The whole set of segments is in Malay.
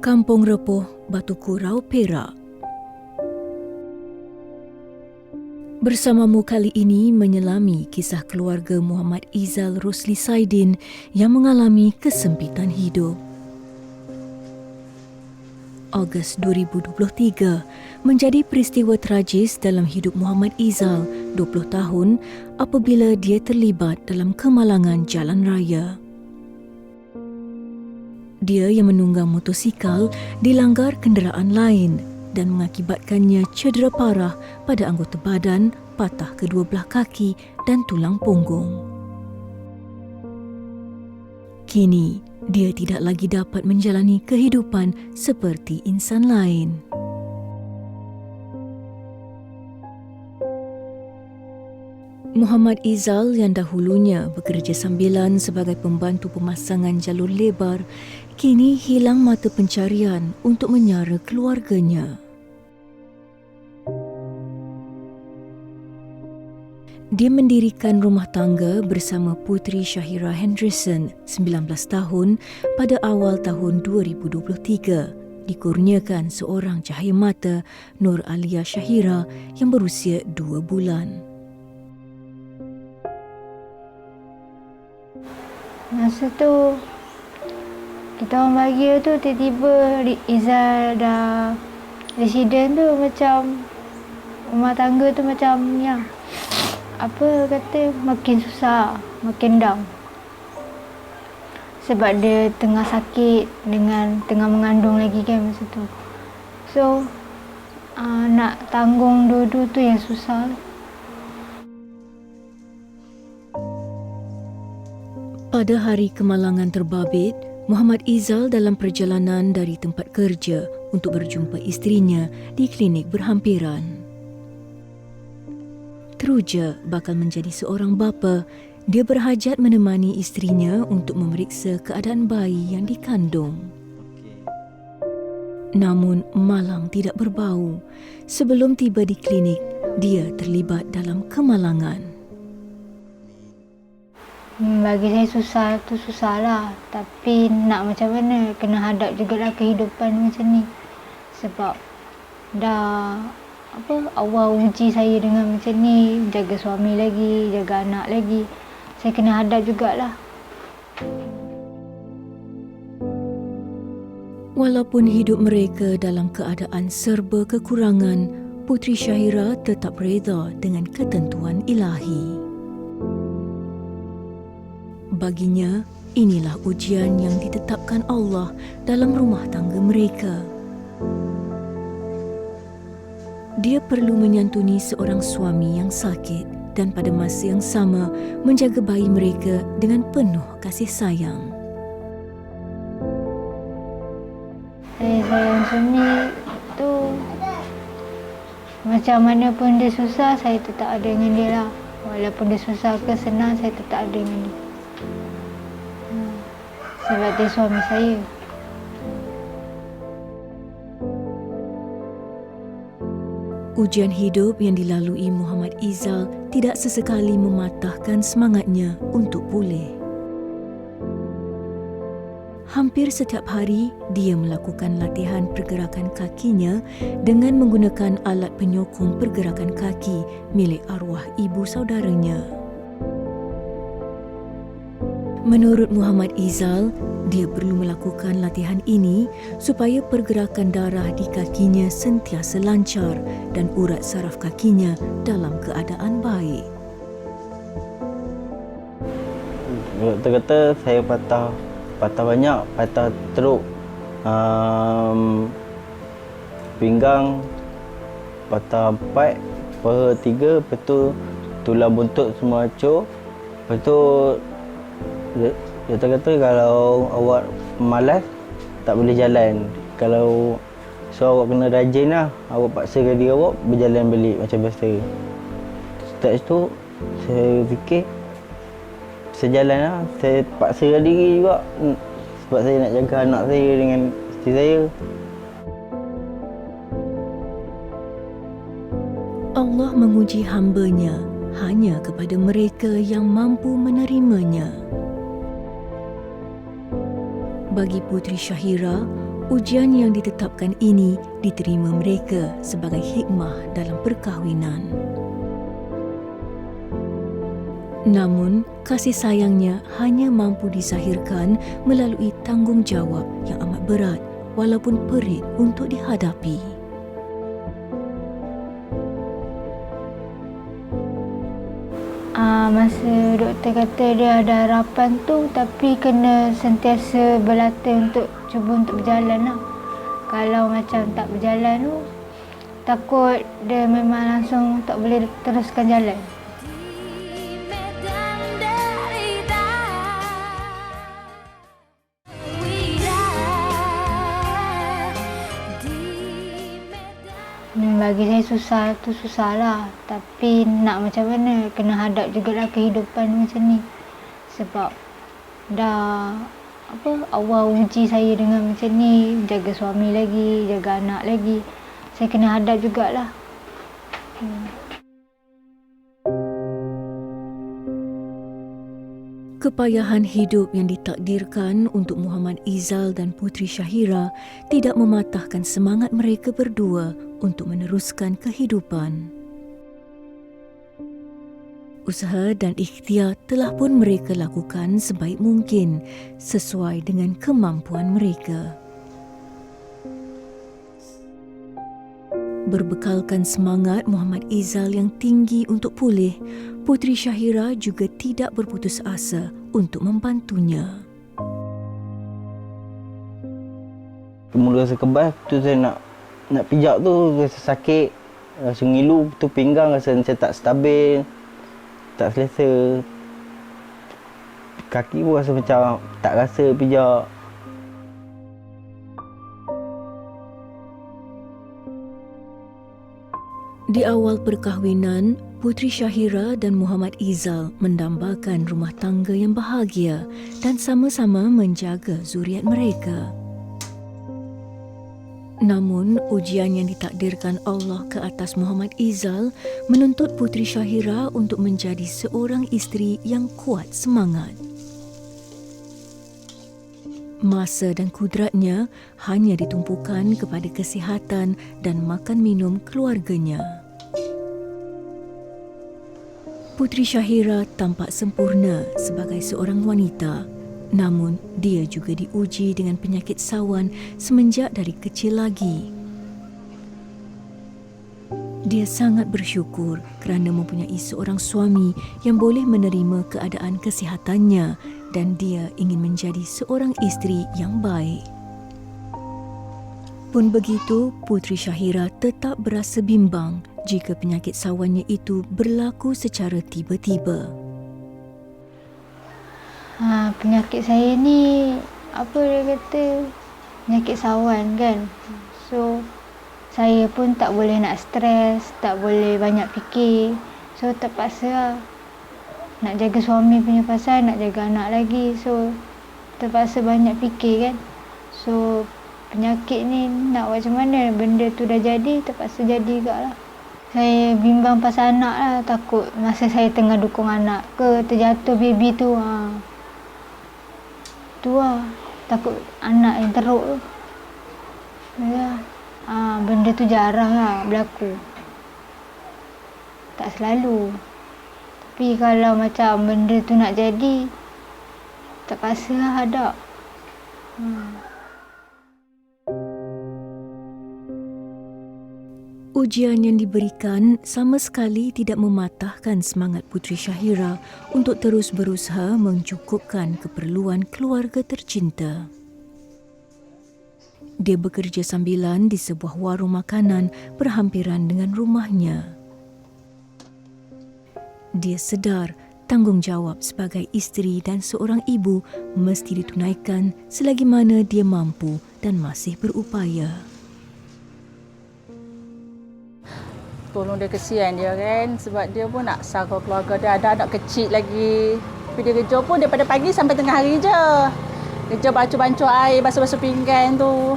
Kampung Repuh, Batu Kurau, Perak. Bersamamu kali ini menyelami kisah keluarga Muhammad Izal Rosli Saidin yang mengalami kesempitan hidup. Ogos 2023 menjadi peristiwa tragis dalam hidup Muhammad Izal, 20 tahun, apabila dia terlibat dalam kemalangan jalan raya. Dia yang menunggang motosikal dilanggar kenderaan lain dan mengakibatkannya cedera parah pada anggota badan, patah kedua belah kaki dan tulang punggung. Kini, dia tidak lagi dapat menjalani kehidupan seperti insan lain. Muhammad Izal yang dahulunya bekerja sambilan sebagai pembantu pemasangan jalur lebar, kini hilang mata pencarian untuk menyara keluarganya. Dia mendirikan rumah tangga bersama puteri Syahira Henderson, 19 tahun, pada awal tahun 2023, dikurniakan seorang cahaya mata, Nur Alia Syahira, yang berusia 2 bulan. Masa tu kita orang bahagia tu, tiba-tiba Izal dah residen tu, macam rumah tangga tu macam yang apa kata, makin susah, makin down. Sebab dia tengah sakit dengan tengah mengandung lagi kan masa tu. So nak tanggung dua-dua tu yang susah. Pada hari kemalangan terbabit, Muhammad Izal dalam perjalanan dari tempat kerja untuk berjumpa isterinya di klinik berhampiran. Teruja bakal menjadi seorang bapa, dia berhajat menemani isterinya untuk memeriksa keadaan bayi yang dikandung. Namun malang tidak berbau. Sebelum tiba di klinik, dia terlibat dalam kemalangan. Bagi saya susah lah. Tapi nak macam mana, kena hadap jugalah kehidupan macam ni. Sebab dah Allah uji saya dengan macam ni, jaga suami lagi, jaga anak lagi. Saya kena hadap jugalah. Walaupun hidup mereka dalam keadaan serba kekurangan, Puteri Syahira tetap reda dengan ketentuan ilahi. Baginya, inilah ujian yang ditetapkan Allah dalam rumah tangga mereka. Dia perlu menyantuni seorang suami yang sakit dan pada masa yang sama menjaga bayi mereka dengan penuh kasih sayang. Saya sayang suami tu, macam mana pun dia susah, saya tetap ada dengan dia lah. Walaupun dia susah ke senang, saya tetap ada dengan dia. Sebab dia suami saya. Ujian hidup yang dilalui Muhammad Izal tidak sesekali mematahkan semangatnya untuk pulih. Hampir setiap hari, dia melakukan latihan pergerakan kakinya dengan menggunakan alat penyokong pergerakan kaki milik arwah ibu saudaranya. Menurut Muhammad Izal, dia perlu melakukan latihan ini supaya pergerakan darah di kakinya sentiasa lancar dan urat saraf kakinya dalam keadaan baik. Doktor kata saya patah banyak, patah teruk, pinggang patah 4, paha 3, lepas tu tulang buntut semua hancur. Lepas tu doktor kata kalau awak malas tak boleh jalan. Kalau awak kena rajin lah, awak paksakan diri awak berjalan balik macam biasa. Sejak itu saya fikir sejalan lah, saya paksakan diri juga sebab saya nak jaga anak saya dengan isteri saya. Allah menguji hamba-Nya hanya kepada mereka yang mampu menerimanya. Bagi Puteri Syahira, Ujian yang ditetapkan ini diterima mereka sebagai hikmah dalam perkahwinan. Namun, kasih sayangnya hanya mampu disahirkan melalui tanggungjawab yang amat berat walaupun perit untuk dihadapi. Masa doktor kata dia ada harapan tu, tapi kena sentiasa berlatih untuk cuba untuk berjalan lah. Kalau macam tak berjalan tu, takut dia memang langsung tak boleh teruskan jalan. Bagi saya susah lah. Tapi nak macam mana, kena hadap jugalah kehidupan macam ni. Sebab dah Allah uji saya dengan macam ni, jaga suami lagi, jaga anak lagi. Saya kena hadap jugalah. Kepayahan hidup yang ditakdirkan untuk Muhammad Izal dan Puteri Syahira tidak mematahkan semangat mereka berdua untuk meneruskan kehidupan. Usaha dan ikhtiar telah pun mereka lakukan sebaik mungkin sesuai dengan kemampuan mereka. Berbekalkan semangat Muhammad Izal yang tinggi untuk pulih, Puteri Syahira juga tidak berputus asa untuk membantunya. Mula rasa kebas tu saya nak pijak tu rasa sakit, rasa ngilu tu pinggang rasa macam tak stabil, tak selesa. Kaki pun rasa macam tak rasa pijak. Di awal perkahwinan, Puteri Syahira dan Muhammad Izal mendambakan rumah tangga yang bahagia dan sama-sama menjaga zuriat mereka. Namun, ujian yang ditakdirkan Allah ke atas Muhammad Izal menuntut Puteri Syahira untuk menjadi seorang isteri yang kuat semangat. Masa dan kudratnya hanya ditumpukan kepada kesihatan dan makan minum keluarganya. Puteri Syahira tampak sempurna sebagai seorang wanita, namun dia juga diuji dengan penyakit sawan semenjak dari kecil lagi. Dia sangat bersyukur kerana mempunyai seorang suami yang boleh menerima keadaan kesihatannya dan dia ingin menjadi seorang isteri yang baik. Pun begitu, Puteri Syahira tetap berasa bimbang jika penyakit sawannya itu berlaku secara tiba-tiba. Penyakit saya ni, dia kata, penyakit sawan kan. So, saya pun tak boleh nak stres, tak boleh banyak fikir. So, terpaksa lah. Nak jaga suami punya pasal, nak jaga anak lagi. So, terpaksa banyak fikir kan. So, penyakit ni nak buat macam mana? Benda tu dah jadi, terpaksa jadi juga lah. Saya bimbang pasal anak lah. Takut masa saya tengah dukung anak ke, terjatuh baby tu. Tu lah. Takut anak yang teruk tu. Ya. Benda tu jarang lah berlaku. Tak selalu. Tapi kalau macam benda tu nak jadi, terpaksa lah hadap. Ujian yang diberikan sama sekali tidak mematahkan semangat Puteri Syahira untuk terus berusaha mencukupkan keperluan keluarga tercinta. Dia bekerja sambilan di sebuah warung makanan berhampiran dengan rumahnya. Dia sedar tanggungjawab sebagai isteri dan seorang ibu mesti ditunaikan selagi mana dia mampu dan masih berupaya. Tolong dia, kesian dia kan, sebab dia pun nak sara keluarga dia, ada anak kecil lagi. Tapi dia kerja pun daripada pagi sampai tengah hari je. Kerja bancuh-bancuh air, basuh-basuh pinggan tu.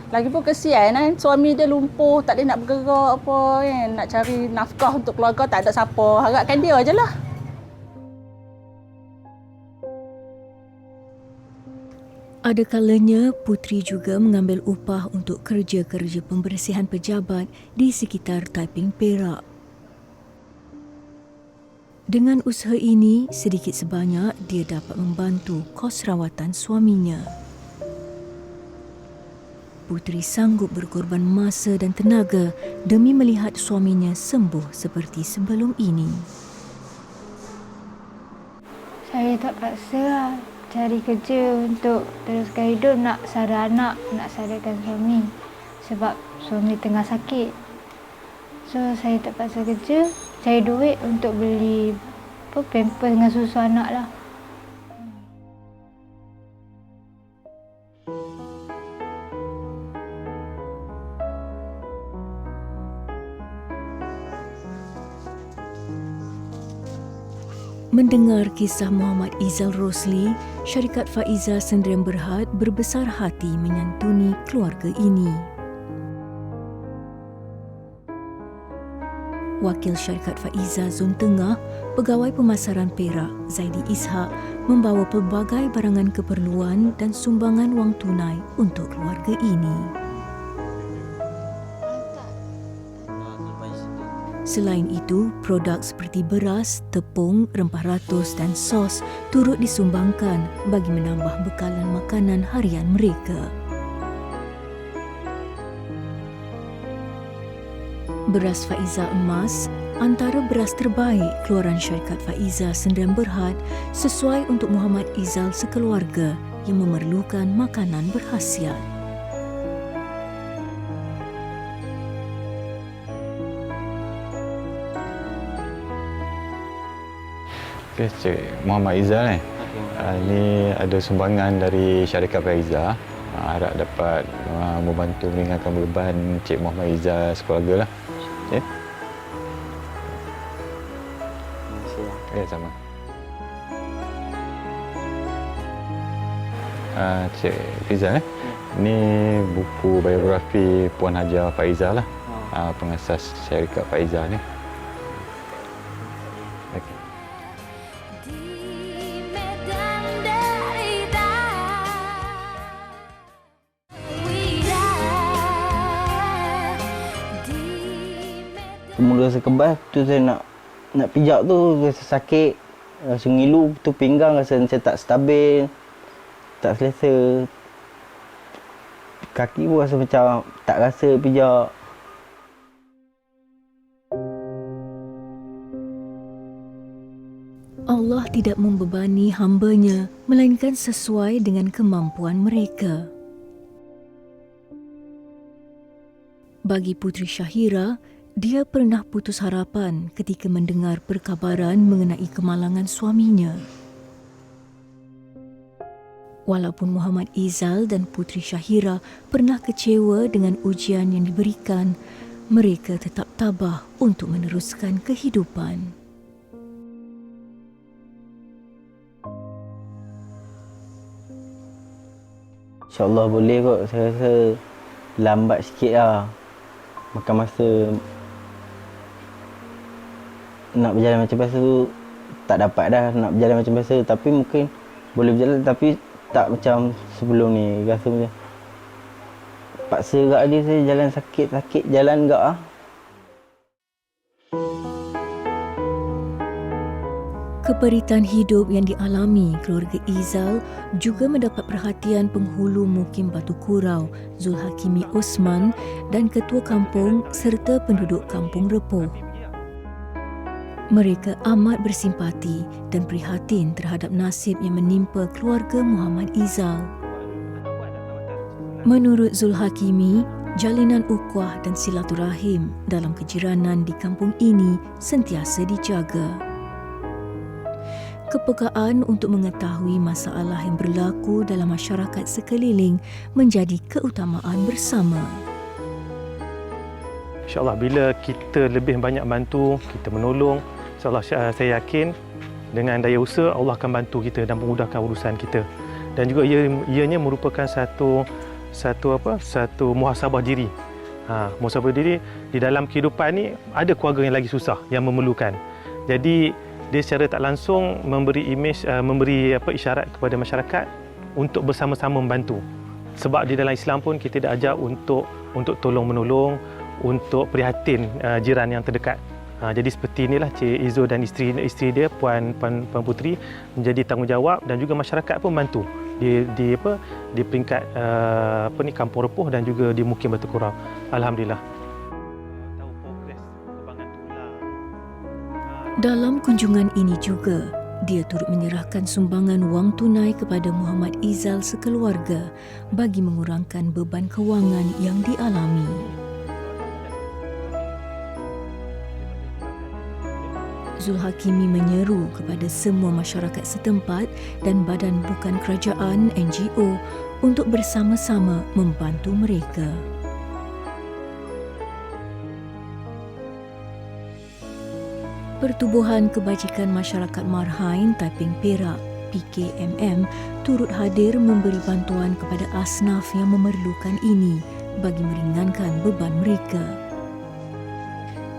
Lagipun kesian kan, suami dia lumpuh, tak boleh nak bergerak apa kan. Nak cari nafkah untuk keluarga, tak ada siapa. Harapkan dia je lah. Ada kalanya Putri juga mengambil upah untuk kerja-kerja pembersihan pejabat di sekitar Taiping Perak. Dengan usaha ini, sedikit sebanyak dia dapat membantu kos rawatan suaminya. Putri sanggup berkorban masa dan tenaga demi melihat suaminya sembuh seperti sebelum ini. Saya tak paksa lah cari kerja untuk teruskan hidup, nak sara anak, nak sarakan suami. Sebab suami tengah sakit. So saya tak paksa kerja, cari duit untuk beli pampers dengan susu anak lah. Mendengar kisah Muhammad Izal Rosli, syarikat Faiza Sdn Berhad berbesar hati menyantuni keluarga ini. Wakil syarikat Faiza Zon Tengah, Pegawai Pemasaran Perak, Zaidi Ishak, membawa pelbagai barangan keperluan dan sumbangan wang tunai untuk keluarga ini. Selain itu, produk seperti beras, tepung, rempah ratus dan sos turut disumbangkan bagi menambah bekalan makanan harian mereka. Beras Faiza Emas antara beras terbaik keluaran syarikat Faiza Sdn Berhad sesuai untuk Muhammad Izal sekeluarga yang memerlukan makanan berkhasiat. Okay, Cik Muhammad Izal ini ada sumbangan dari syarikat Faiza. Harap dapat membantu meringankan beban Cik Muhammad Izal sekeluarga lah. Okay. Ya, sama. Cik Fizal, ini buku biografi Puan Haja Faiza lah, pengasas syarikat Faiza ni. Okay. Mula rasa kebas tu saya nak pijak tu rasa sakit, rasa ngilu tu pinggang, rasa macam tak stabil, tak selesa. Kaki pun rasa macam tak rasa pijak. Allah tidak membebani hamba-Nya melainkan sesuai dengan kemampuan mereka. Bagi Putri Syahira, dia pernah putus harapan ketika mendengar perkabaran mengenai kemalangan suaminya. Walaupun Muhammad Izal dan Putri Syahira pernah kecewa dengan ujian yang diberikan, mereka tetap tabah untuk meneruskan kehidupan. InsyaAllah boleh kot. Saya rasa lambat sikit lah. Makan masa nak berjalan macam biasa tu tak dapat dah nak berjalan macam biasa. Tapi mungkin boleh berjalan tapi tak macam sebelum ni. Rasa macam paksa gak dia, saya jalan sakit jalan gak ah. Keperitan hidup yang dialami keluarga Izal juga mendapat perhatian penghulu Mukim Batu Kurau, Zulhakimi Osman dan Ketua Kampung serta penduduk Kampung Repoh. Mereka amat bersimpati dan prihatin terhadap nasib yang menimpa keluarga Muhammad Izal. Menurut Zulhakimi, jalinan ukhuwah dan silaturahim dalam kejiranan di kampung ini sentiasa dijaga. Kepekaan untuk mengetahui masalah yang berlaku dalam masyarakat sekeliling menjadi keutamaan bersama. InsyaAllah bila kita lebih banyak bantu, kita menolong, InsyaAllah saya yakin dengan daya usaha Allah akan bantu kita dan memudahkan urusan kita. Dan juga ianya merupakan satu muhasabah diri. Muhasabah diri di dalam kehidupan ni ada keluarga yang lagi susah, yang memerlukan. Jadi dia secara tak langsung memberi imej, memberi isyarat kepada masyarakat untuk bersama-sama membantu. Sebab di dalam Islam pun kita diajar untuk tolong-menolong, untuk prihatin jiran yang terdekat. Jadi seperti inilah Cik Izzul dan isteri dia Puan Puteri menjadi tanggungjawab, dan juga masyarakat pun membantu di peringkat Kampung Repuh dan juga di Mukim Batu Kurau. Alhamdulillah. Dalam kunjungan ini juga, dia turut menyerahkan sumbangan wang tunai kepada Muhammad Izal sekeluarga bagi mengurangkan beban kewangan yang dialami. Zulhakimi menyeru kepada semua masyarakat setempat dan badan bukan kerajaan NGO untuk bersama-sama membantu mereka. Pertubuhan Kebajikan Masyarakat Marhain Taiping Perak PKMM turut hadir memberi bantuan kepada asnaf yang memerlukan ini bagi meringankan beban mereka.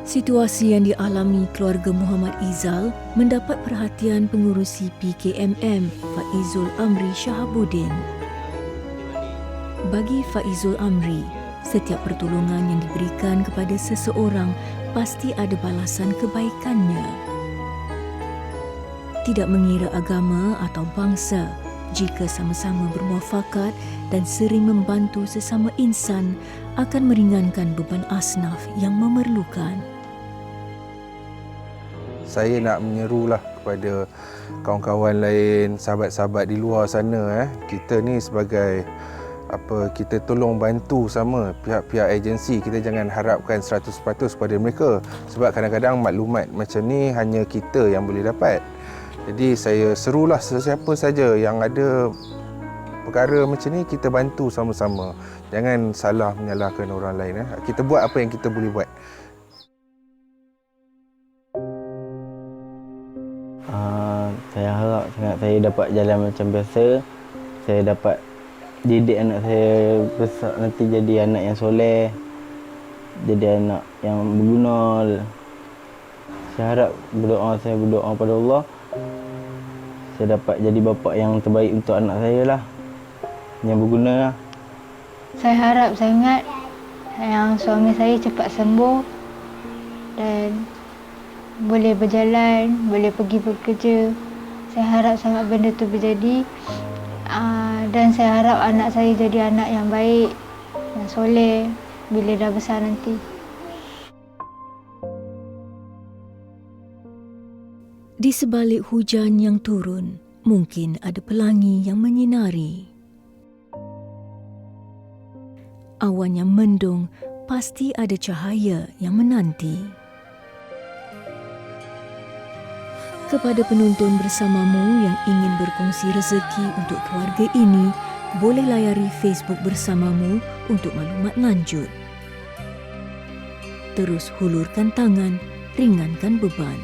Situasi yang dialami keluarga Muhammad Izal mendapat perhatian pengurusi PKMM Faizul Amri Shahabuddin. Bagi Faizul Amri, setiap pertolongan yang diberikan kepada seseorang pasti ada balasan kebaikannya. Tidak mengira agama atau bangsa, jika sama-sama bermuafakat dan sering membantu sesama insan akan meringankan beban asnaf yang memerlukan. Saya nak menyerulah kepada kawan-kawan lain, sahabat-sahabat di luar sana, kita ni sebagai kita tolong bantu sama pihak-pihak agensi. Kita jangan harapkan 100% kepada mereka, sebab kadang-kadang maklumat macam ni hanya kita yang boleh dapat. Jadi saya serulah sesiapa saja yang ada perkara macam ni, kita bantu sama-sama. Jangan salah menyalahkan orang lain. Kita buat apa yang kita boleh buat. Saya harap sangat saya dapat jalan macam biasa. Saya dapat didik anak saya besar nanti jadi anak yang soleh, jadi anak yang berguna. Saya harap saya berdoa pada Allah, saya dapat jadi bapa yang terbaik untuk anak saya lah, yang berguna lah. Saya harap sangat yang suami saya cepat sembuh dan boleh berjalan, boleh pergi bekerja. Saya harap sangat benda tu berjadi. Dan saya harap anak saya jadi anak yang baik, yang soleh bila dah besar nanti. Di sebalik hujan yang turun, mungkin ada pelangi yang menyinari. Awan yang mendung, pasti ada cahaya yang menanti. Kepada penonton bersamamu yang ingin berkongsi rezeki untuk keluarga ini, boleh layari Facebook bersamamu untuk maklumat lanjut. Terus hulurkan tangan, ringankan beban.